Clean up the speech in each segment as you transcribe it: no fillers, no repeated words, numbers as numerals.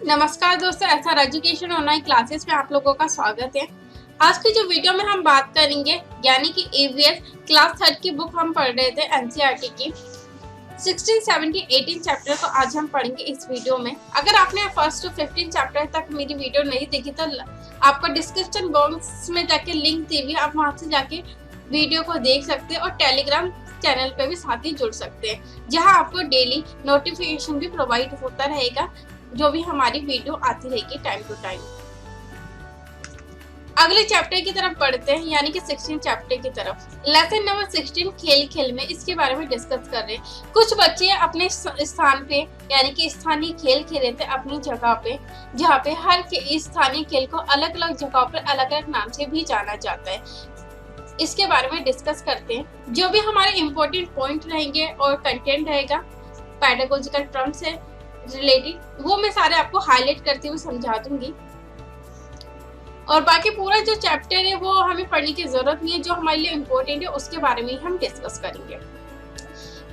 नमस्कार दोस्तों, SR education online classes में आप लोगों का स्वागत है। आज की जो वीडियो में हम बात करेंगे यानी कि ईवीएस क्लास 3 की बुक हम पढ़ रहे थे एनसीईआरटी की 16, 17, 18 चैप्टर को आज हम पढ़ेंगे इस वीडियो में। अगर आपने फर्स्ट टू 15 चैप्टर तक मेरी वीडियो नहीं देखी तो आपको डिस्क्रिप्शन बॉक्स में जाके लिंक दी हुई, आप वहां से जाके वीडियो को देख सकते हैं और टेलीग्राम चैनल पे भी साथ ही जुड़ सकते हैं, जहां आपको डेली नोटिफिकेशन भी प्रोवाइड होता रहेगा जो भी हमारी वीडियो आती रहेगी टाइम टू टाइम। अगले चैप्टर की तरफ बढ़ते हैं यानी कि 16 चैप्टर की तरफ। लेसन नंबर 16 खेल खेल में इसके बारे में डिस्कस कर रहे हैं। कुछ बच्चे अपने स्थान पे यानी कि स्थानीय खेल खेले थे अपनी जगह पे, जहाँ पे हर स्थानीय खेल को अलग अलग जगहों पर अलग अलग नाम से भी जाना जाता है। इसके बारे में डिस्कस करते हैं। जो भी हमारे इम्पोर्टेंट पॉइंट रहेंगे और कंटेंट रहेगा पैडागोजिकल टर्म से रिलेटेड, वो मैं सारे आपको हाईलाइट करते हुए समझा दूंगी और बाकी पूरा जो चैप्टर है वो हमें पढ़ने की जरूरत नहीं है। जो हमारे लिए इम्पोर्टेंट है उसके बारे में हम डिस्कस करेंगे।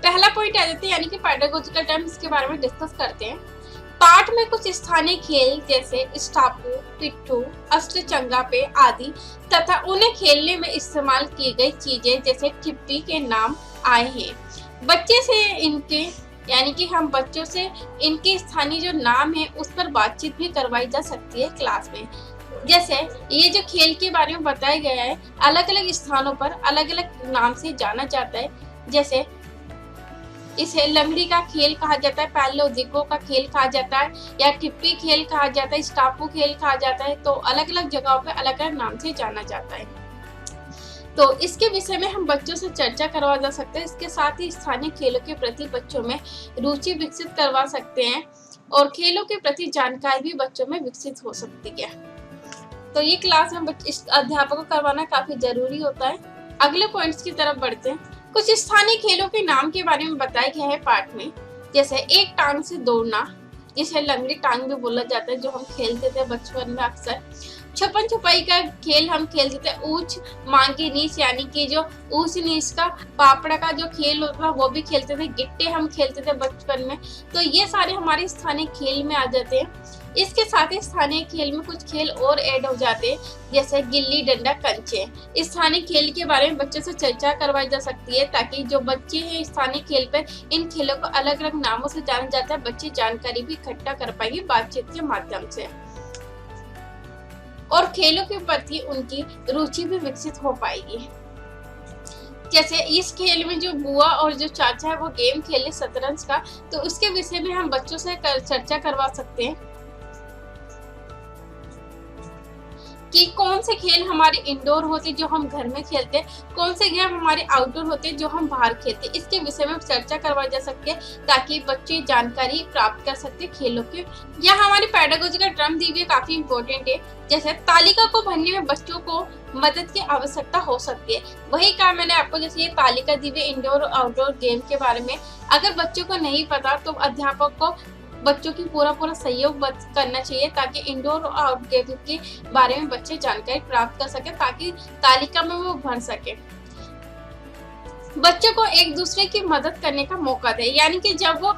पहला पॉइंट आ जाते हैं यानी कि पैडागोजिकल टर्म, इसके बारे में डिस्कस करते हैं। पाठ में कुछ स्थानीय खेल जैसे स्टापू, पिट्ठू, अष्टचंगा पे आदि तथा उन्हें खेलने में इस्तेमाल की गई चीजें जैसे ठिप्पी के नाम आए हैं। बच्चे से इनके यानी कि हम बच्चों से इनके स्थानीय जो नाम है उस पर बातचीत भी करवाई जा सकती है क्लास में। जैसे ये जो खेल के बारे में बताया गया है, अलग अलग स्थानों पर अलग अलग नाम से जाना जाता है। जैसे इसे लंगड़ी का खेल कहा जाता है, पैलो दिग्गो का खेल कहा जाता है, या टिप्पी खेल कहा जाता है, स्टापू खेल कहा जाता है। तो अलग अलग जगहों पर अलग अलग नाम से जाना जाता है। तो इसके विषय में हम बच्चों से चर्चा करवा जा सकते हैं। इसके साथ ही स्थानीय खेलों के प्रति बच्चों में रुचि विकसित करवा सकते हैं और खेलों के प्रति जानकारी भी बच्चों में विकसित हो सकती है। तो ये क्लास में अध्यापकों को करवाना काफी जरूरी होता है। अगले पॉइंट्स की तरफ बढ़ते हैं। कुछ स्थानीय खेलों के नाम के बारे में बताया गया है पाठ में। जैसे एक टांग से दौड़ना, जिसे लंगड़ी टांग भी बोला जाता है, जो हम खेलते थे बचपन में अक्सर। छुपन छुपाई का खेल हम खेलते थे। ऊंच मांगी नीच यानी कि जो ऊंच नीच का पापड़ा का जो खेल होता है वो भी खेलते थे। गिट्टे हम खेलते थे बचपन में। तो ये सारे हमारे स्थानीय खेल में आ जाते हैं। इसके साथ ही स्थानीय खेल में कुछ खेल और ऐड हो जाते हैं, जैसे गिल्ली डंडा, कंचे। स्थानीय खेल के बारे में बच्चों से चर्चा करवाई जा सकती है ताकि जो बच्चे हैं स्थानीय खेल पर, इन खेलों को अलग अलग नामों से जाना जाता है, बच्चे जानकारी भी इकट्ठा कर पाएंगे बातचीत के माध्यम से और खेलों के प्रति उनकी रुचि भी विकसित हो पाएगी। जैसे इस खेल में जो बुआ और जो चाचा है वो गेम खेले शतरंज का, तो उसके विषय में हम बच्चों से चर्चा करवा सकते हैं कि कौन से खेल हमारे इंडोर होते जो हम घर में खेलते, कौन से गेम हमारे आउटडोर होते जो हम बाहर खेलते। इसके विषय में चर्चा करवाई जा सकती है ताकि बच्चे जानकारी प्राप्त कर सकते खेलों के। यह हमारी पैडागोजिकल टर्म दी हुई काफी इंपॉर्टेंट है। जैसे तालिका को भरने में बच्चों को मदद की आवश्यकता हो सकती है। वही कहा मैंने आपको, जैसे ये तालिका दी हुई इंडोर और आउटडोर गेम के बारे में। अगर बच्चों को नहीं पता तो अध्यापक को बच्चों की पूरा सहयोग करना चाहिए ताकि इंडोर और आउटडोर के बारे में बच्चे जानकारी प्राप्त कर सके, ताकि तालिका में वो भर सके। बच्चों को एक दूसरे की मदद करने का मौका दे, यानी कि जब वो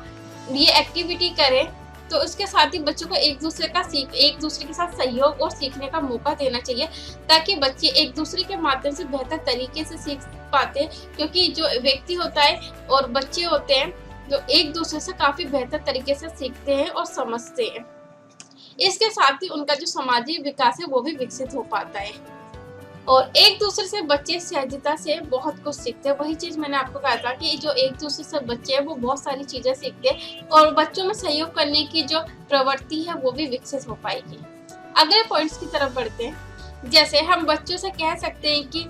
ये एक्टिविटी करे तो उसके साथ ही बच्चों को एक दूसरे के साथ सहयोग और सीखने का मौका देना चाहिए, ताकि बच्चे एक दूसरे के माध्यम से बेहतर तरीके से सीख पाते। क्योंकि जो व्यक्ति होता है और बच्चे होते हैं जो एक दूसरे से काफी बेहतर तरीके से सीखते हैं और समझते हैं। इसके साथ ही उनका जो सामाजिक विकास है वो भी विकसित हो पाता है और एक दूसरे से बच्चे सहजता से बहुत कुछ सीखते हैं। वही चीज मैंने आपको कहा था कि जो एक दूसरे से बच्चे हैं वो बहुत सारी चीजें सीखते हैं और बच्चों में सहयोग करने की जो प्रवृत्ति है वो भी विकसित हो पाएगी। अगले पॉइंट्स की तरफ बढ़ते हैं। जैसे हम बच्चों से कह सकते हैं कि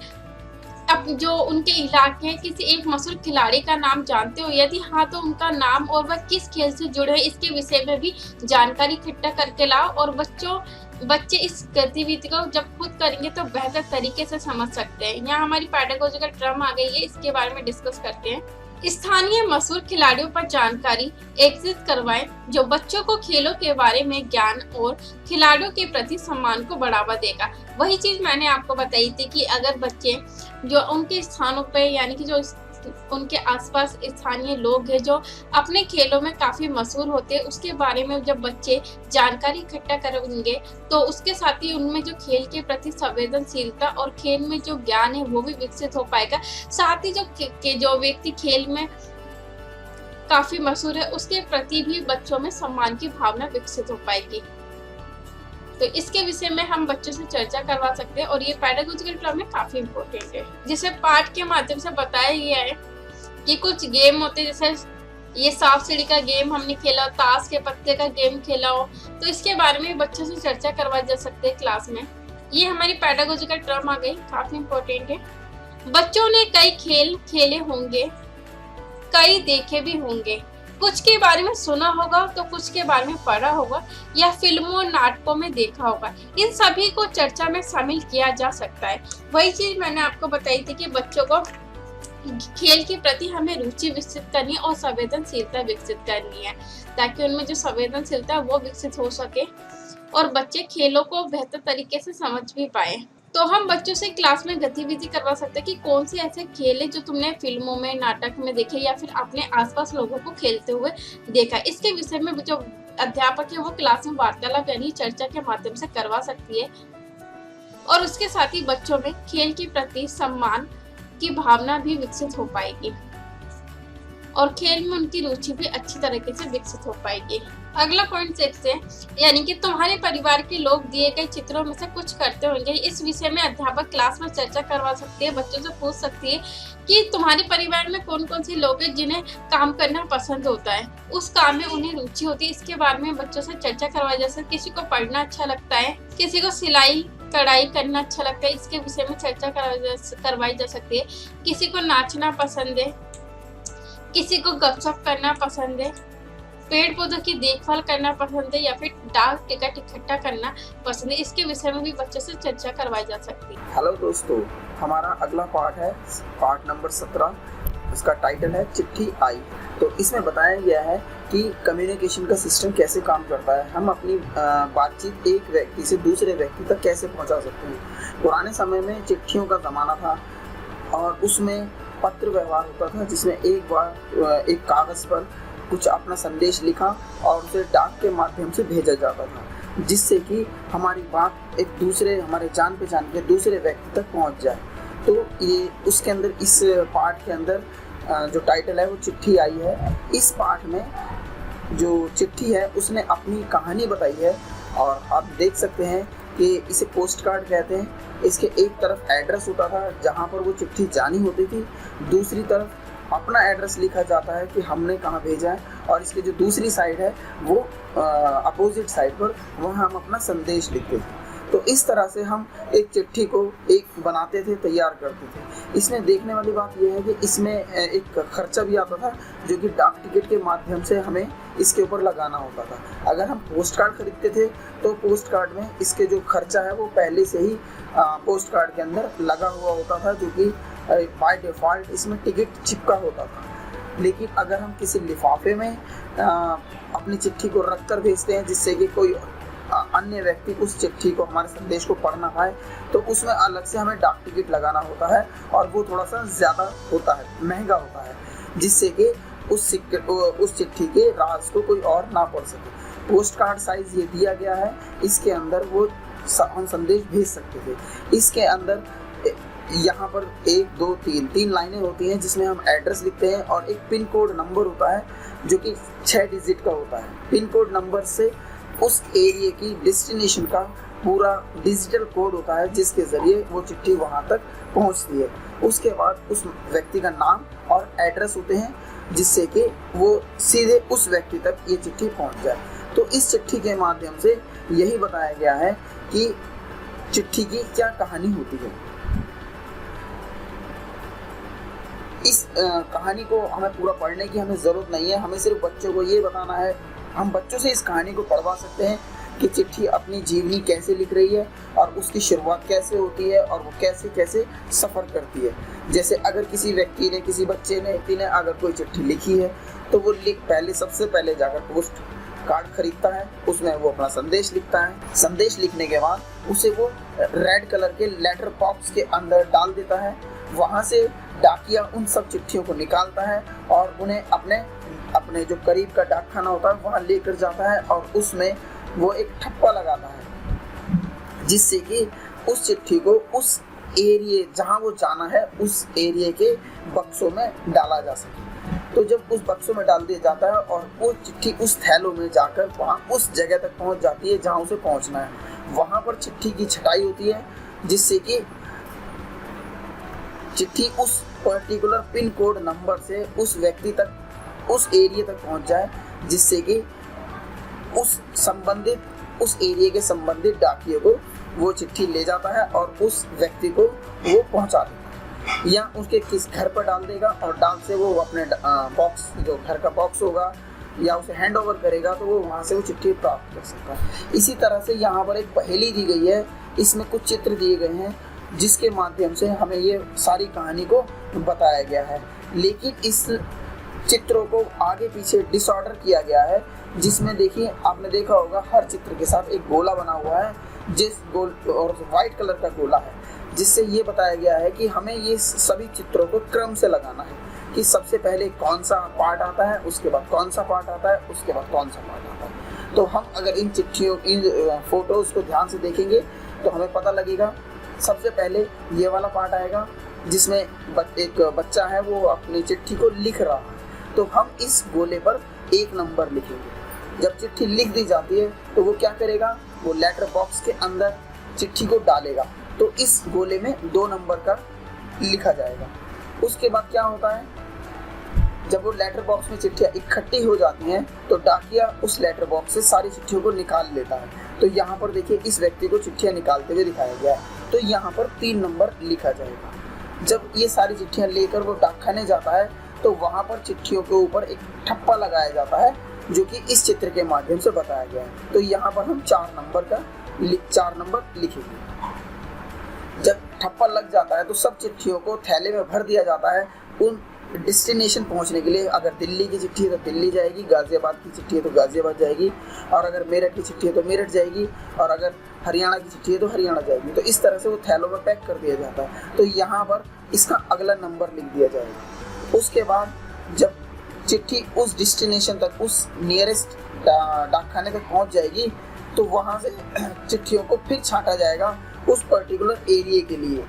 अब जो उनके इलाके हैं किसी एक मशहूर खिलाड़ी का नाम जानते हो, यदि हाँ तो उनका नाम और वह किस खेल से जुड़े हैं इसके विषय में भी जानकारी इकट्ठा करके लाओ और बच्चे इस गतिविधि को जब खुद करेंगे तो बेहतर तरीके से समझ सकते हैं। यहाँ हमारी पैडागोजिकल टर्म आ गई है, इसके बारे में डिस्कस करते हैं। स्थानीय मशहूर खिलाड़ियों पर जानकारी एकत्रित करवाएं जो बच्चों को खेलों के बारे में ज्ञान और खिलाड़ियों के प्रति सम्मान को बढ़ावा देगा। वही चीज मैंने आपको बताई थी कि अगर बच्चे जो उनके स्थानों पे यानी कि जो उनके आसपास स्थानीय लोग हैं जो अपने खेलों में काफ़ी मशहूर होते हैं, उसके बारे में जब बच्चे जानकारी इकट्ठा करेंगे तो उसके साथ ही उनमें जो खेल के प्रति संवेदनशीलता और खेल में जो ज्ञान है वो भी विकसित हो पाएगा। साथ ही जो व्यक्ति खेल में काफ़ी मशहूर है उसके प्रति भी बच्चों में सम्मान की भावना विकसित हो पाएगी। तो इसके विषय में हम बच्चों से चर्चा करवा सकते हैं और ये पेडागोजिकल क्लब में काफी इम्पोर्टेंट है। जिसे पाठ के माध्यम से बताया गया है कि कुछ गेम होते हैं, जैसे ये सांप सीढ़ी का गेम हमने खेला, ताश के पत्ते का गेम खेला हो, तो इसके बारे में बच्चों से चर्चा करवाई जा सकती है क्लास में। ये हमारी पेडागोजिकल क्लब आ गई, काफी इम्पोर्टेंट है। बच्चों ने कई खेल खेले होंगे, कई देखे भी होंगे, कुछ के बारे में सुना होगा तो कुछ के बारे में पढ़ा होगा या फिल्मों नाटकों में देखा होगा। इन सभी को चर्चा में शामिल किया जा सकता है। वही चीज मैंने आपको बताई थी कि बच्चों को खेल के प्रति हमें रुचि विकसित करनी है और संवेदनशीलता विकसित करनी है, ताकि उनमें जो संवेदनशीलता है वो विकसित हो सके और बच्चे खेलों को बेहतर तरीके से समझ भी पाए। तो हम बच्चों से क्लास में गतिविधि करवा सकते हैं कि कौन से ऐसे खेल है जो तुमने फिल्मों में, नाटक में देखे या फिर अपने आसपास लोगों को खेलते हुए देखा। इसके विषय में जो अध्यापक है वो क्लास में वार्तालाप यानी चर्चा के माध्यम से करवा सकती है और उसके साथ ही बच्चों में खेल के प्रति सम्मान की भावना भी विकसित हो पाएगी और खेल में उनकी रुचि भी अच्छी तरीके से विकसित हो पाएगी। अगला पॉइंट 6 है, यानी कि तुम्हारे परिवार के लोग दिए गए चित्रों में से कुछ करते होंगे। इस विषय में अध्यापक क्लास में चर्चा करवा सकती है, बच्चों से पूछ सकती है कि तुम्हारे परिवार में कौन कौन से लोग हैं जिन्हें काम करना पसंद होता है, उस काम में उन्हें रुचि होती है। इसके बारे में बच्चों से चर्चा करवाई जा सकती है। किसी को पढ़ना अच्छा लगता है, किसी को सिलाई कढ़ाई करना अच्छा लगता है, इसके विषय में चर्चा करवाई जा सकती है। किसी को नाचना पसंद है, किसी को गपशप करना पसंद है, पेड़ पौधों की देखभाल करना पसंद है या फिर डाक टिकट इकट्ठा करना पसंद है। इसके विषय में भी बच्चों से चर्चा करवाई जा सकती है। हेलो दोस्तों, हमारा अगला पार्ट है पार्ट नंबर 17। इसका टाइटल है चिट्ठी आई। तो इसमें बताया गया है कि कम्युनिकेशन का सिस्टम कैसे काम करता है, हम अपनी बातचीत एक व्यक्ति से दूसरे व्यक्ति तक कैसे पहुंचा सकते हैं। पुराने समय में चिट्ठियों का ज़माना था और उसमें पत्र व्यवहार होता था, जिसमें एक बार एक कागज़ पर कुछ अपना संदेश लिखा और उसे डाक के माध्यम से भेजा जाता था, जिससे कि हमारी बात एक दूसरे हमारे जान पहचान के दूसरे व्यक्ति तक पहुंच जाए। तो ये उसके अंदर इस पार्ट के अंदर जो टाइटल है वो चिट्ठी आई है। इस पार्ट में जो चिट्ठी है उसने अपनी कहानी बताई है और आप देख सकते हैं कि इसे पोस्ट कार्ड कहते हैं। इसके एक तरफ एड्रेस होता था जहाँ पर वो चिट्ठी जानी होती थी, दूसरी तरफ अपना एड्रेस लिखा जाता है कि हमने कहाँ भेजा है, और इसकी जो दूसरी साइड है वो अपोजिट साइड पर वहाँ हम अपना संदेश लिखते थे। तो इस तरह से हम एक चिट्ठी को एक बनाते थे, तैयार करते थे। इसमें देखने वाली बात यह है कि इसमें एक खर्चा भी आता था जो कि डाक टिकट के माध्यम से हमें इसके ऊपर लगाना होता था। अगर हम पोस्ट कार्ड खरीदते थे तो पोस्ट कार्ड में इसके जो खर्चा है वो पहले से ही पोस्ट कार्ड के अंदर लगा हुआ होता था, जो कि बाय डिफ़ॉल्ट इसमें टिकट चिपका होता था। लेकिन अगर हम किसी लिफाफे में अपनी चिट्ठी को रख कर भेजते हैं जिससे कि कोई अन्य व्यक्ति उस चिट्ठी को, हमारे संदेश को पढ़ ना पाए, तो उसमें अलग से हमें डाक टिकट लगाना होता है और वो थोड़ा सा ज़्यादा होता है, महंगा होता है, जिससे कि उस चिट्ठी के राज को कोई और ना पढ़ सके। पोस्ट कार्ड साइज ये दिया गया है, इसके अंदर वो हम संदेश भेज सकते थे। इसके अंदर यहाँ पर 1 2 3 लाइनें होती हैं जिसमें हम एड्रेस लिखते हैं और एक पिन कोड नंबर होता है जो कि 6 डिजिट का होता है। पिन कोड नंबर से उस एरिया की डेस्टिनेशन का पूरा डिजिटल कोड होता है जिसके ज़रिए वो चिट्ठी वहाँ तक पहुँचती है। उसके बाद उस व्यक्ति का नाम और एड्रेस होते हैं जिससे कि वो सीधे उस व्यक्ति तक ये चिट्ठी पहुँच जाए। तो इस चिट्ठी के माध्यम से यही बताया गया है कि चिट्ठी की क्या कहानी होती है। इस कहानी को हमें पूरा पढ़ने की हमें ज़रूरत नहीं है, हमें सिर्फ बच्चों को ये बताना है। हम बच्चों से इस कहानी को पढ़वा सकते हैं कि चिट्ठी अपनी जीवनी कैसे लिख रही है और उसकी शुरुआत कैसे होती है और वो कैसे कैसे सफ़र करती है। जैसे अगर किसी व्यक्ति ने, किसी बच्चे ने अगर कोई चिट्ठी लिखी है तो वो सबसे पहले जाकर पोस्ट कार्ड खरीदता है, उसमें वो अपना संदेश लिखता है। संदेश लिखने के बाद उसे वो रेड कलर के लेटर बॉक्स के अंदर डाल देता है वहाँ से डाकिया उन सब चिट्ठियों को निकालता है और उन्हें अपने जो करीब का डाक खाना होता है वहाँ लेकर जाता है और उसमें वो एक ठप्पा लगाता है, जिससे कि उस चिट्ठी को उस एरिया जहाँ वो जाना है उस एरिया के बक्सों में डाला जा सके। तो जब उस बक्सों में डाल दिया जाता है और वो चिट्ठी उस थैलों में जाकर वहाँ उस जगह तक पहुँच जाती है जहाँ उसे पहुँचना है। वहाँ पर चिट्ठी की छटाई होती है, जिससे कि चिट्ठी उस पर्टिकुलर पिन कोड नंबर से उस व्यक्ति तक, उस एरिया तक पहुँच जाए, जिससे कि उस एरिया के संबंधित डाकिये को वो चिट्ठी ले जाता है और उस व्यक्ति को वो पहुंचा देता है, या उसके किस घर पर डाल देगा और डाल से वो अपने बॉक्स, जो घर का बॉक्स होगा, या उसे हैंड ओवर करेगा तो वो वहाँ से वो चिट्ठी प्राप्त कर सकता है। इसी तरह से यहाँ पर एक पहेली दी गई है, इसमें कुछ चित्र दिए गए हैं जिसके माध्यम से हमें ये सारी कहानी को बताया गया है, लेकिन इस चित्रों को आगे पीछे डिसऑर्डर किया गया है, जिसमें देखिए आपने देखा होगा हर चित्र के साथ एक गोला बना हुआ है, जिस गोल और वाइट कलर का गोला है, जिससे ये बताया गया है कि हमें ये सभी चित्रों को क्रम से लगाना है कि सबसे पहले कौन सा पार्ट आता है, उसके बाद कौन सा पार्ट आता है, उसके बाद कौन सा पार्ट आता है। तो हम अगर इन फोटोज को ध्यान से देखेंगे तो हमें पता लगेगा, सबसे पहले ये वाला पार्ट आएगा जिसमें एक बच्चा है वो अपनी चिट्ठी को लिख रहा है, तो हम इस गोले पर 1 नंबर लिखेंगे। जब चिट्ठी लिख दी जाती है तो वो क्या करेगा, वो लेटर बॉक्स के अंदर चिट्ठी को डालेगा, तो इस गोले में 2 नंबर का लिखा जाएगा। उसके बाद क्या होता है, जब वो लेटर बॉक्स में चिट्ठियाँ इकट्ठी हो जाती हैं तो डाकिया उस लेटर बॉक्स से सारी चिट्ठियों को निकाल लेता है। तो यहाँ पर देखिए इस व्यक्ति को चिट्ठियाँ निकालते हुए दिखाया गया है, तो यहाँ पर 3 नंबर लिखा जाएगा। जब ये सारी चिट्ठियाँ लेकर वो डाकखाने जाता है तो वहाँ पर चिट्ठियों के ऊपर एक ठप्पा लगाया जाता है, जो कि इस चित्र के माध्यम से बताया गया है। तो यहाँ पर हम 4 नंबर लिखेंगे। जब ठप्पा लग जाता है तो सब चिट्ठियों को थैले में भर दिया जाता है उन डेस्टिनेशन पहुंचने के लिए। अगर दिल्ली की चिट्ठी है तो दिल्ली जाएगी, गाजियाबाद की चिट्ठी है तो गाजियाबाद जाएगी, और अगर मेरठ की चिट्ठी है तो मेरठ जाएगी, और अगर हरियाणा की चिट्ठी है तो हरियाणा जाएगी। तो इस तरह से वो थैलों में पैक कर दिया जाता है। तो यहाँ पर इसका अगला नंबर लिख दिया जाएगा। उसके बाद जब चिट्ठी उस डेस्टिनेशन तक, उस नियरेस्ट डाकखाने तक पहुँच जाएगी तो वहाँ से चिट्ठियों को फिर छांटा जाएगा उस पर्टिकुलर एरिया के लिए।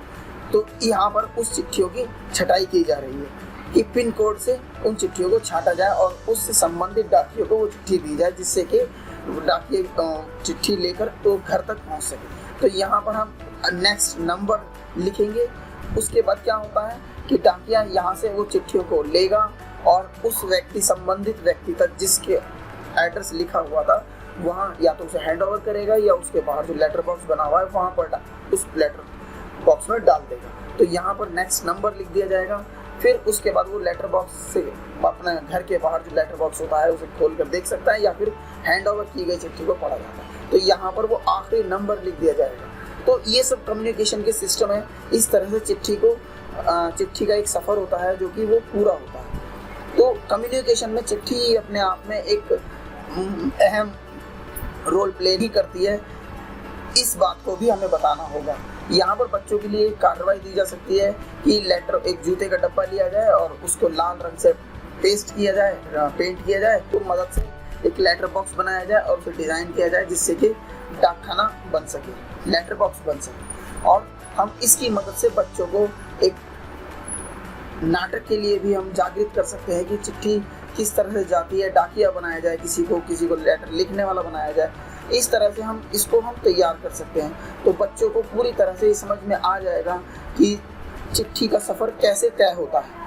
तो यहाँ पर उस चिट्ठियों की छटाई की जा रही है कि पिन कोड से उन चिट्ठियों को छांटा जाए और उससे संबंधित डाकियों को वो चिट्ठी दी जाए, जिससे कि डाकिये चिट्ठी लेकर तो घर तक पहुँच सके। तो यहाँ पर हम नेक्स्ट नंबर लिखेंगे। उसके बाद क्या होता है कि डाकिया यहाँ से वो चिट्ठियों को लेगा और उस संबंधित व्यक्ति तक जिसके एड्रेस लिखा हुआ था वहाँ या तो उसे हैंड ओवर करेगा, या उसके बाहर जो लेटर बॉक्स बना हुआ है वहाँ पर उस लेटर बॉक्स में डाल देगा। तो यहाँ पर नेक्स्ट नंबर लिख दिया जाएगा। फिर उसके बाद वो लेटर बॉक्स से अपने घर के बाहर जो लेटर बॉक्स होता है उसे खोल कर देख सकता है, या फिर हैंड ओवर की गई चिट्ठी को पढ़ा जाता है। तो यहाँ पर वो आखिरी नंबर लिख दिया जाएगा। तो ये सब कम्युनिकेशन के सिस्टम है। इस तरह से चिट्ठी का एक सफ़र होता है जो कि वो पूरा होता है। तो कम्युनिकेशन में चिट्ठी अपने आप में एक अहम रोल प्ले भी करती है। इस बात को भी हमें बताना होगा। यहाँ पर बच्चों के लिए कार्रवाई दी जा सकती है कि एक जूते का डब्बा लिया जाए और उसको लाल रंग से पेंट किया जाए, तो मदद से एक लेटर बॉक्स बनाया जाए और उसे डिज़ाइन किया जाए, जिससे कि डाकखाना बन सके, लेटर बॉक्स बन सके। और हम इसकी मदद से बच्चों को एक नाटक के लिए भी हम जागृत कर सकते हैं कि चिट्ठी किस तरह से जाती है, डाकिया बनाया जाए, किसी को लेटर लिखने वाला बनाया जाए। इस तरह से हम तैयार कर सकते हैं। तो बच्चों को पूरी तरह से समझ में आ जाएगा कि चिट्ठी का सफ़र कैसे तय होता है।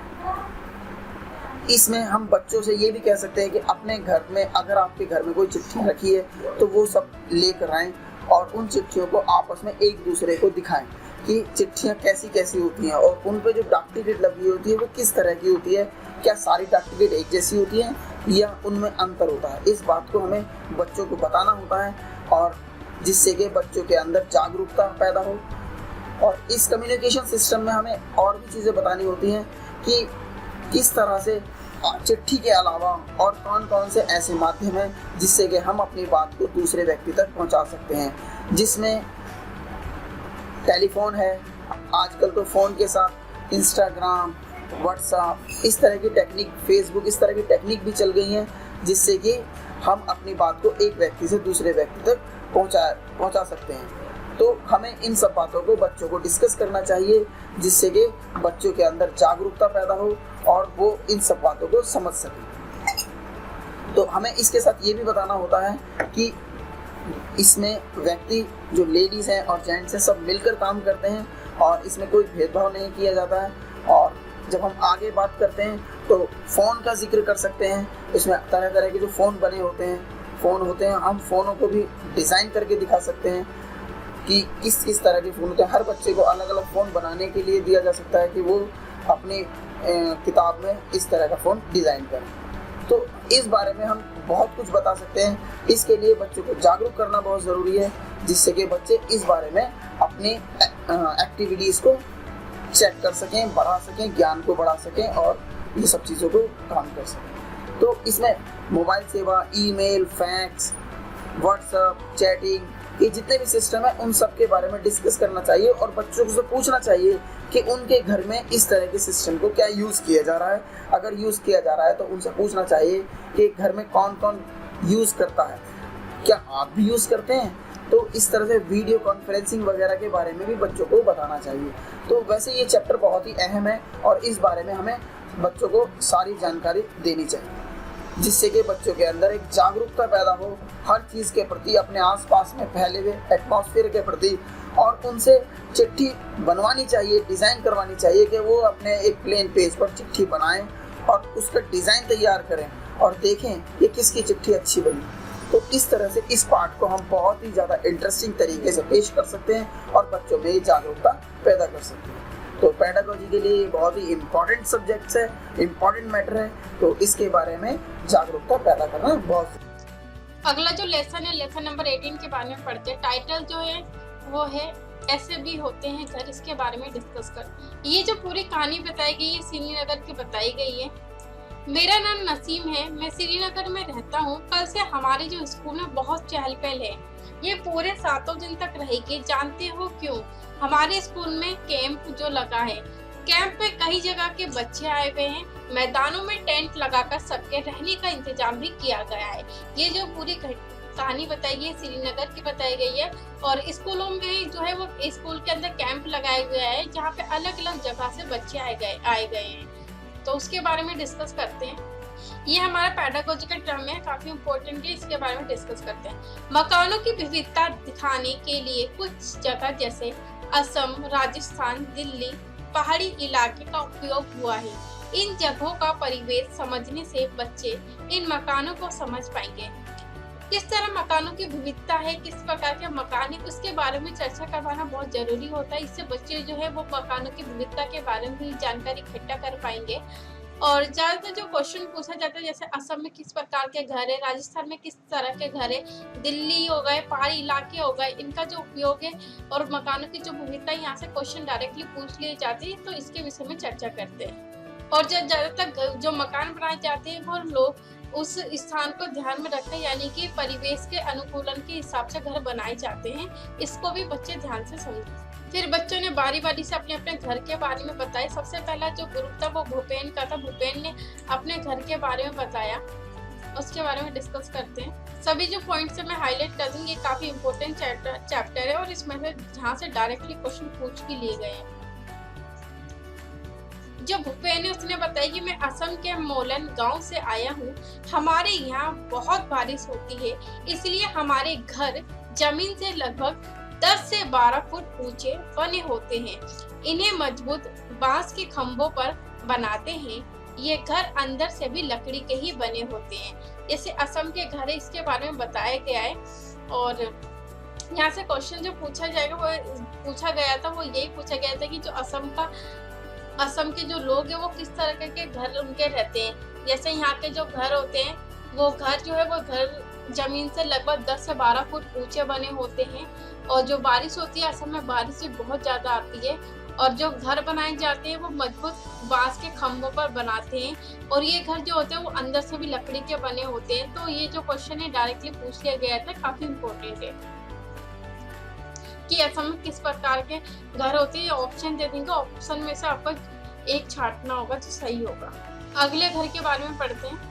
इसमें हम बच्चों से ये भी कह सकते हैं कि अपने घर में, अगर आपके घर में कोई चिट्ठी रखी है तो वो सब लेकर आएँ और उन चिट्ठियों को आपस में एक दूसरे को दिखाएं कि चिट्ठियाँ कैसी कैसी होती हैं और उन पर जो डाक टिकट लगी होती है वो किस तरह की होती है। क्या सारी डाक टिकट एक जैसी होती हैं या उनमें अंतर होता है। इस बात को हमें बच्चों को बताना होता है, और जिससे कि बच्चों के अंदर जागरूकता पैदा हो। और इस कम्युनिकेशन सिस्टम में हमें और भी चीज़ें बतानी होती हैं कि किस तरह से चिट्ठी के अलावा और कौन कौन से ऐसे माध्यम हैं जिससे कि हम अपनी बात को दूसरे व्यक्ति तक पहुंचा सकते हैं। जिसमें टेलीफोन है, आजकल तो फ़ोन के साथ इंस्टाग्राम, व्हाट्सएप, इस तरह की टेक्निक, फेसबुक, इस तरह की टेक्निक भी चल गई हैं जिससे कि हम अपनी बात को एक व्यक्ति से दूसरे व्यक्ति तक पहुंचा सकते हैं। तो हमें इन सब बातों को बच्चों को डिस्कस करना चाहिए जिससे कि बच्चों के अंदर जागरूकता पैदा हो और वो इन सब बातों को समझ सकें। तो हमें इसके साथ ये भी बताना होता है कि इसमें व्यक्ति जो लेडीज़ हैं और जेंट्स हैं सब मिलकर काम करते हैं और इसमें कोई भेदभाव नहीं किया जाता है। और जब हम आगे बात करते हैं तो फ़ोन का जिक्र कर सकते हैं। इसमें तरह तरह के जो फ़ोन बने होते हैं, हम फ़ोनों को भी डिज़ाइन करके दिखा सकते हैं कि किस किस तरह के फ़ोन होते हैं। हर बच्चे को अलग अलग फ़ोन बनाने के लिए दिया जा सकता है कि वो अपनी किताब में इस तरह का फ़ोन डिज़ाइन करें। तो इस बारे में हम बहुत कुछ बता सकते हैं। इसके लिए बच्चों को जागरूक करना बहुत ज़रूरी है जिससे कि बच्चे इस बारे में अपनी एक्टिविटीज़ को चेक कर सकें, बढ़ा सकें, ज्ञान को बढ़ा सकें और ये सब चीज़ों को काम कर सकें। तो इसमें मोबाइल सेवा, ईमेल, फैक्स, व्हाट्सएप, चैटिंग, ये जितने भी सिस्टम है उन सब के बारे में डिस्कस करना चाहिए और बच्चों से पूछना चाहिए कि उनके घर में इस तरह के सिस्टम को क्या यूज़ किया जा रहा है। अगर यूज़ किया जा रहा है तो उनसे पूछना चाहिए कि घर में कौन कौन यूज़ करता है, क्या आप भी यूज़ करते हैं। तो इस तरह से वीडियो कॉन्फ्रेंसिंग वगैरह के बारे में भी बच्चों को बताना चाहिए। तो वैसे ये चैप्टर बहुत ही अहम है और इस बारे में हमें बच्चों को सारी जानकारी देनी चाहिए जिससे कि बच्चों के अंदर एक जागरूकता पैदा हो हर चीज़ के प्रति, अपने आसपास में फैले हुए एटमॉस्फेयर के प्रति। और उनसे चिट्ठी बनवानी चाहिए, डिज़ाइन करवानी चाहिए कि वो अपने एक प्लेन पेज पर चिट्ठी बनाएं और उसका डिज़ाइन तैयार करें और देखें ये किसकी चिट्ठी अच्छी बनी। तो इस तरह से इस पार्ट को हम बहुत ही ज़्यादा इंटरेस्टिंग तरीके से पेश कर सकते हैं और बच्चों में जागरूकता पैदा कर सकते हैं। तो पेडागोजी के लिए बहुत ही इम्पॉर्टेंट सब्जेक्ट्स है, इम्पॉर्टेंट मैटर है, तो इसके बारे में जागरूकता पैदा करना बहुत। अगला जो लेसन है, लेसन नंबर 18 के बारे में पढ़ते हैं। टाइटल जो है वो है ऐसे भी होते हैं घर, इसके बारे में डिस्कस कर। ये जो पूरी कहानी बताई गई है श्रीनगर की बताई गई है। मेरा नाम नसीम है, मैं श्रीनगर में रहता हूँ। कल से हमारे जो स्कूल में बहुत चहल पहल है, ये पूरे 7 दिन तक रहेगी। जानते हो क्यों? हमारे स्कूल में कैंप जो लगा है, कैंप पे कई जगह के बच्चे आए हुए हैं। मैदानों में टेंट लगाकर सबके रहने का इंतजाम भी किया गया है। ये जो पूरी कहानी बताई गई है श्रीनगर की बताई गई है। और स्कूलों में जो है वो स्कूल के अंदर कैंप लगाए हुए हैं जहाँ पे अलग अलग जगह से बच्चे आए गए हैं। तो उसके बारे में डिस्कस करते हैं। ये हमारा पेडागोजिकल टर्म है, काफी इम्पोर्टेंट है, इसके बारे में डिस्कस करते हैं। मकानों की विविधता दिखाने के लिए कुछ जगह जैसे असम, राजस्थान, दिल्ली, पहाड़ी इलाके का उपयोग हुआ है। इन जगहों का परिवेश समझने से बच्चे इन मकानों को समझ पाएंगे। किस तरह मकानों की विविधता है, किस प्रकार के मकान है, उसके बारे में चर्चा करवाना बहुत जरूरी होता है। इससे बच्चे जो है वो मकानों की विविधता के बारे में भी जानकारी इकट्ठा कर पाएंगे। और ज्यादातर जो क्वेश्चन पूछा जाता है जैसे असम में किस प्रकार के घर है, राजस्थान में किस तरह के घर है, दिल्ली हो गए, पहाड़ी इलाके हो गए, इनका जो उपयोग है और मकानों की जो विविधता है, यहाँ से क्वेश्चन डायरेक्टली पूछ लिए जाते हैं। तो इसके विषय में चर्चा करते हैं। और जो ज्यादातर जो मकान बनाए जाते हैं वो लोग उस स्थान को ध्यान में रखते हैं, यानी कि परिवेश के अनुकूलन के हिसाब से घर बनाए जाते हैं। इसको भी बच्चे ध्यान से समझें। फिर बच्चों ने बारी बारी से अपने अपने घर के बारे में बताया। सबसे पहला जो ग्रुप था वो भूपेन का था। भूपेन ने अपने घर के बारे में बताया, उसके बारे में डिस्कस करते हैं। सभी जो पॉइंट्स है मैं हाईलाइट कर दूंगी, ये काफी इंपॉर्टेंट चैप्टर है और इसमें से जहाँ से डायरेक्टली क्वेश्चन पूछ के लिए गए हैं। जो भूपेन है उसने बताया कि मैं असम के मोलन गांव से आया हूँ। हमारे यहाँ बहुत बारिश होती है, इसलिए हमारे घर जमीन से लगभग 10 से 12 फुट ऊंचे बने होते हैं। इन्हें मजबूत बांस के खंभों पर बनाते हैं। ये घर अंदर से भी लकड़ी के ही बने होते हैं। जैसे असम के घर है, इसके बारे में बताया गया है। और यहाँ से क्वेश्चन जो पूछा जाएगा वो पूछा गया था, वो यही पूछा गया था कि जो असम के जो लोग हैं वो किस तरह के घर उनके रहते हैं। जैसे यहाँ के जो घर होते हैं वो घर जो है वो घर जमीन से लगभग 10 से 12 फुट ऊंचे बने होते हैं। और जो बारिश होती है, असम में बारिश भी बहुत ज्यादा आती है। और जो घर बनाए जाते हैं वो मजबूत बांस के खंभों पर बनाते हैं। और ये घर जो होते हैं वो अंदर से भी लकड़ी के बने होते हैं। तो ये जो क्वेश्चन है डायरेक्टली पूछ लिया गया था, काफी इम्पोर्टेंट है कि असम में किस प्रकार के घर होते हैं। ऑप्शन दे देंगे, ऑप्शन में से आपको एक छांटना होगा तो सही होगा। अगले घर के बारे में पढ़ते हैं।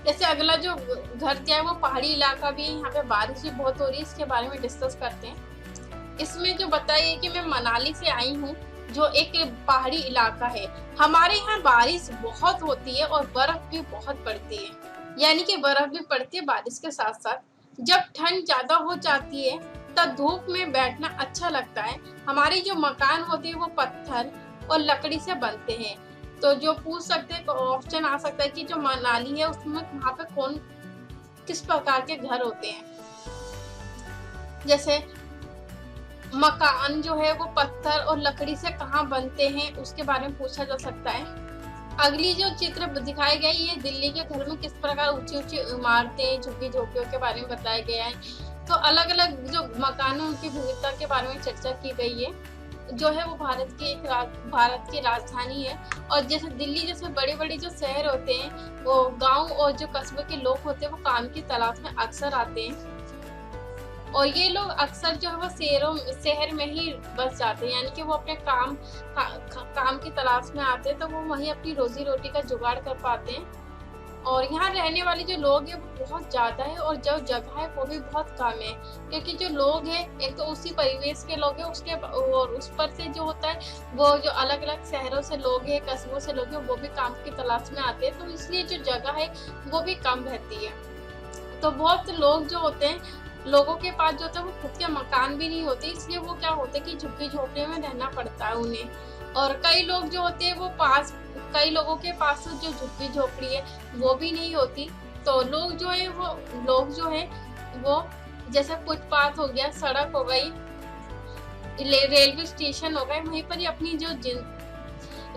जैसे अगला जो घर दिया है वो पहाड़ी इलाका भी है, यहाँ पे बारिश भी बहुत हो रही है, इसके बारे में डिस्कस करते हैं। इसमें जो बताइए कि मैं मनाली से आई हूँ, जो एक पहाड़ी इलाका है। हमारे यहाँ बारिश बहुत होती है और बर्फ भी बहुत पड़ती है, यानी कि बर्फ भी पड़ती है बारिश के साथ साथ। जब ठंड ज्यादा हो जाती है तब धूप में बैठना अच्छा लगता है। हमारे जो मकान होते हैं वो पत्थर और लकड़ी से बनते हैं। तो जो पूछ सकते हैं, ऑप्शन आ सकता है कि जो मनाली है उसमें वहाँ पे कौन किस प्रकार के घर होते हैं। जैसे मकान जो है वो पत्थर और लकड़ी से कहाँ बनते हैं, उसके बारे में पूछा जा सकता है। अगली जो चित्र दिखाई गई, ये दिल्ली के घर में किस प्रकार ऊंची ऊंची इमारतें, झुग्गी झोपड़ियों के बारे में बताया गया है। तो अलग अलग जो मकान है उनकी विविधता के बारे में चर्चा की गई है। जो है वो भारत की राजधानी है। और जैसे दिल्ली जैसे बड़े बड़े जो शहर होते हैं, वो गांव और जो कस्बे के लोग होते हैं वो काम की तलाश में अक्सर आते हैं। और ये लोग अक्सर जो है वो शहर में ही बस जाते हैं, यानी कि वो अपने काम की तलाश में आते हैं, तो वो वहीं अपनी रोजी रोटी का जुगाड़ कर पाते हैं। और यहाँ रहने वाले जो लोग हैं वो बहुत ज़्यादा है और जो जगह है वो भी बहुत कम है, क्योंकि जो लोग हैं एक तो उसी परिवेश के लोग हैं, उसके और उस पर से जो होता है वो जो अलग अलग शहरों से लोग हैं, कस्बों से लोग हैं, वो भी काम की तलाश में आते हैं, तो इसलिए जो जगह है वो भी कम रहती है। तो बहुत लोग जो होते हैं, लोगों के पास जो होता है वो खुद के मकान भी नहीं होते, इसलिए वो क्या होता है कि झुग्गी झोपड़ी में रहना पड़ता है उन्हें। और कई लोग जो होते हैं वो कई लोगों के पास जो झुग्गी झोपड़ी है वो भी नहीं होती। तो लोग जो है वो जैसे फुटपाथ हो गया, सड़क हो गई, रेलवे स्टेशन हो गए, वहीं पर ही अपनी जो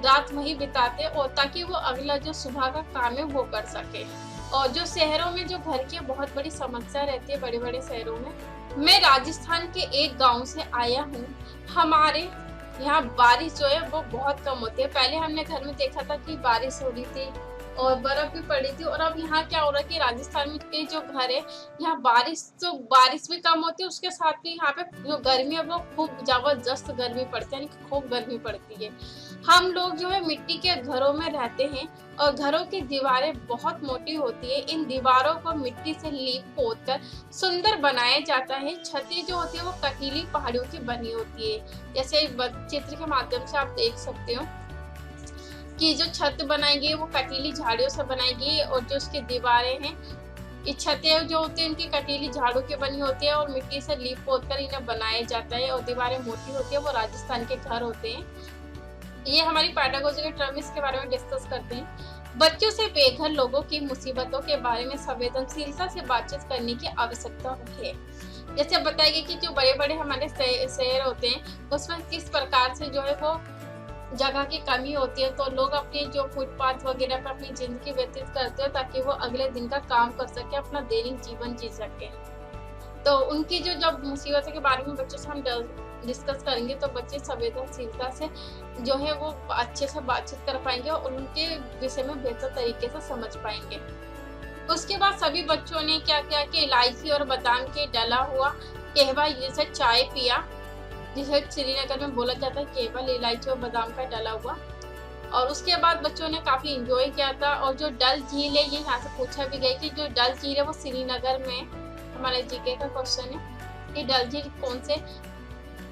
रात वहीं बिताते और ताकि वो अगला जो सुबह का काम है वो कर सके। और जो शहरों में जो घर की बहुत बड़ी समस्या रहती है, बड़े बड़े शहरों में। मैं राजस्थान के एक गांव से आया हूँ। हमारे यहाँ बारिश जो है वो बहुत कम होती है। पहले हमने घर में देखा था कि बारिश हो रही थी और बर्फ भी पड़ी थी, और अब यहाँ क्या हो रहा है कि राजस्थान में के जो घर है, यहाँ बारिश भी कम होती है, उसके साथ भी यहाँ पे जो गर्मी है वो खूब जबरदस्त गर्मी पड़ती है, यानी कि खूब गर्मी पड़ती है। हम लोग जो है मिट्टी के घरों में रहते हैं और घरों की दीवारें बहुत मोटी होती है। इन दीवारों को मिट्टी से लीप पोत कर सुंदर बनाया जाता है। छतें जो होती है वो कटीली पहाड़ियों की बनी होती है। जैसे चित्र के माध्यम से आप देख सकते हो कि जो छत बनाई गई वो कटीली झाड़ियों से बनाई गई, और जो उसकी दीवारें हैं, ये छतें जो होती है इनकी कटीली झाड़ों की बनी होती है और मिट्टी से लीप पोत कर इन्हें बनाया जाता है। और दीवारें मोटी होती है, वो राजस्थान के घर होते हैं। ये हमारी पेडागोजी के टर्म, इसके बारे में डिस्कस करते हैं। बच्चों से बेघर लोगों की मुसीबतों के बारे में संवेदनशीलता से बातचीत करने की आवश्यकता है। जैसे बताइए कि जो बड़े बड़े हमारे शहर होते हैं उसमें किस प्रकार से जो है वो जगह की कमी होती है, तो लोग अपनी जो फुटपाथ वगैरह पर अपनी जिंदगी व्यतीत करते हैं ताकि वो अगले दिन का काम कर सके, अपना दैनिक जीवन जी सके। तो उनकी जो जब मुसीबतों के बारे में बच्चों से हम डिस्कस करेंगे तो बच्चे संवेदनशीलता से जो है वो अच्छे से बातचीत कर पाएंगे और उनके विषय में बेहतर तरीके से समझ पाएंगे। उसके बाद सभी बच्चों ने क्या किया कि इलायची और बादाम के डला हुआ कहवा जैसे चाय पिया, जिसे श्रीनगर में बोला जाता है केवल इलायची और बादाम का डला हुआ। और उसके बाद बच्चों ने काफी एंजॉय किया था। और जो डल झील है, ये यहाँ से पूछा भी गया कि जो डल झील है वो श्रीनगर में, हमारे जीके का क्वेश्चन है कि डल झील कौन से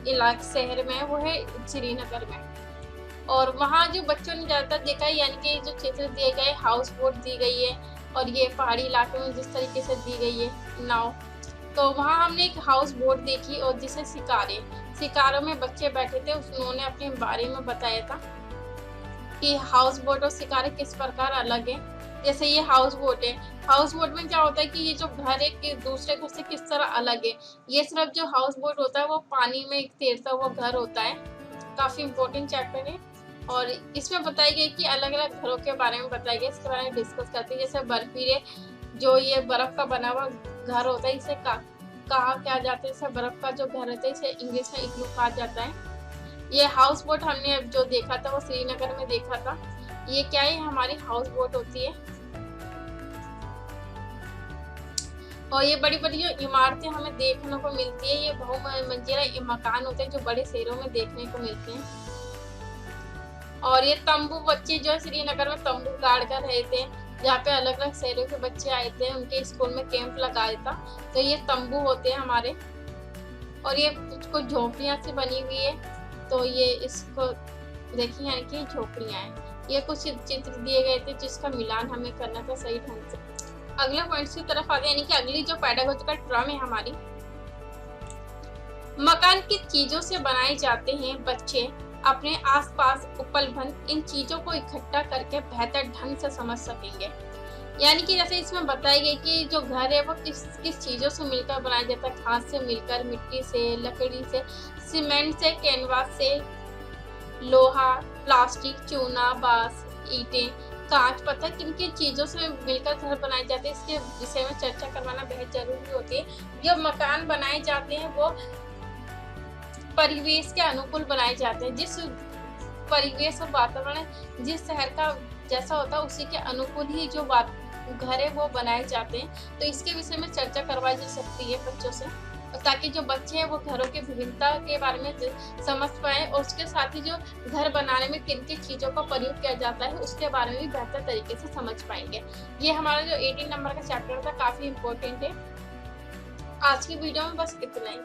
इलाके शहर में है, वो है श्रीनगर में। और वहाँ जो बच्चों ने ज्यादातर देखा है, यानी कि जो चित्र दिए गए, हाउस बोट दी गई है और ये पहाड़ी इलाके में जिस तरीके से दी गई है नाव, तो वहाँ हमने एक हाउस बोट देखी और जिसे शिकारों में बच्चे बैठे थे, उन्होंने अपने बारे में बताया था कि हाउस बोट और शिकारे किस प्रकार अलग है। जैसे ये हाउस बोट है, हाउस बोट में क्या होता है कि ये जो घर है कि दूसरे घर से किस तरह अलग है। ये सिर्फ जो हाउस बोट होता है वो पानी में एक तैरता हुआ घर होता है। काफी इंपॉर्टेंट चैप्टर है और इसमें बताई गई कि अलग अलग घरों के बारे में बताया गया, इसके बारे में डिस्कस करते हैं। जैसे बर्फीले जो ये बर्फ का बना हुआ घर होता है, इसे कहा क्या जाता है, इसे बर्फ का जो घर होता है इसे इंग्लिश में इग्लू कहा जाता है। ये हाउस बोट हमने जो देखा था वो श्रीनगर में देखा था। ये क्या है, हमारी हाउस बोट होती है। और ये बड़ी बड़ी जो इमारतें हमें देखने को मिलती है, ये बहुमंजिला मकान होते हैं जो बड़े शहरों में देखने को मिलते हैं। और ये तंबू बच्चे जो श्रीनगर में तंबू गाड़ कर रहे थे, जहाँ पे अलग अलग शहरों के बच्चे आए थे, उनके स्कूल में कैंप लगाया था। तो ये तंबू होते हैं हमारे, और ये कुछ झोपड़ियाँ से बनी हुई है। तो ये इसको देखिए, यानी कि झोपड़ियाँ हैं। ये कुछ चित्र दिए गए थे जिसका मिलान हमें करना था सही ढंग से। अगले पॉइंट्स की तरफ आते हैं, यानी कि अगली जो पेडागोजिकल टर्म है हमारी, मकान की चीजों से बनाए जाते हैं। बच्चे अपने आसपास उपलब्ध इन चीजों को इकट्ठा करके बेहतर ढंग से समझ सकेंगे। यानी कि जैसे इसमें बताई गई कि जो घर है वो किस किस चीजों से मिलकर बनाया जाता है। घास से मिलकर, मिट्टी से, लकड़ी से, सीमेंट से, कैनवास से, लोहा, प्लास्टिक, चूना, बांस, ईंटें, कांच, पत्थर, किन किन चीजों से मिलकर घर बनाए जाते हैं, इसके विषय में चर्चा करवाना बेहद जरूरी होती है। जो मकान बनाए जाते हैं वो परिवेश के अनुकूल बनाए जाते हैं। जिस परिवेश और वातावरण जिस शहर का जैसा होता है उसी के अनुकूल ही जो घर है वो बनाए जाते हैं। तो इसके विषय में चर्चा करवाई जा सकती है बच्चों से, ताकि जो बच्चे हैं वो घरों की विभिन्नता के बारे में समझ पाए, और उसके साथ ही जो घर बनाने में किन किन चीजों का प्रयोग किया जाता है उसके बारे में भी बेहतर तरीके से समझ पाएंगे। ये हमारा जो 18 नंबर का चैप्टर था काफी इम्पोर्टेंट है। आज की वीडियो में बस इतना ही।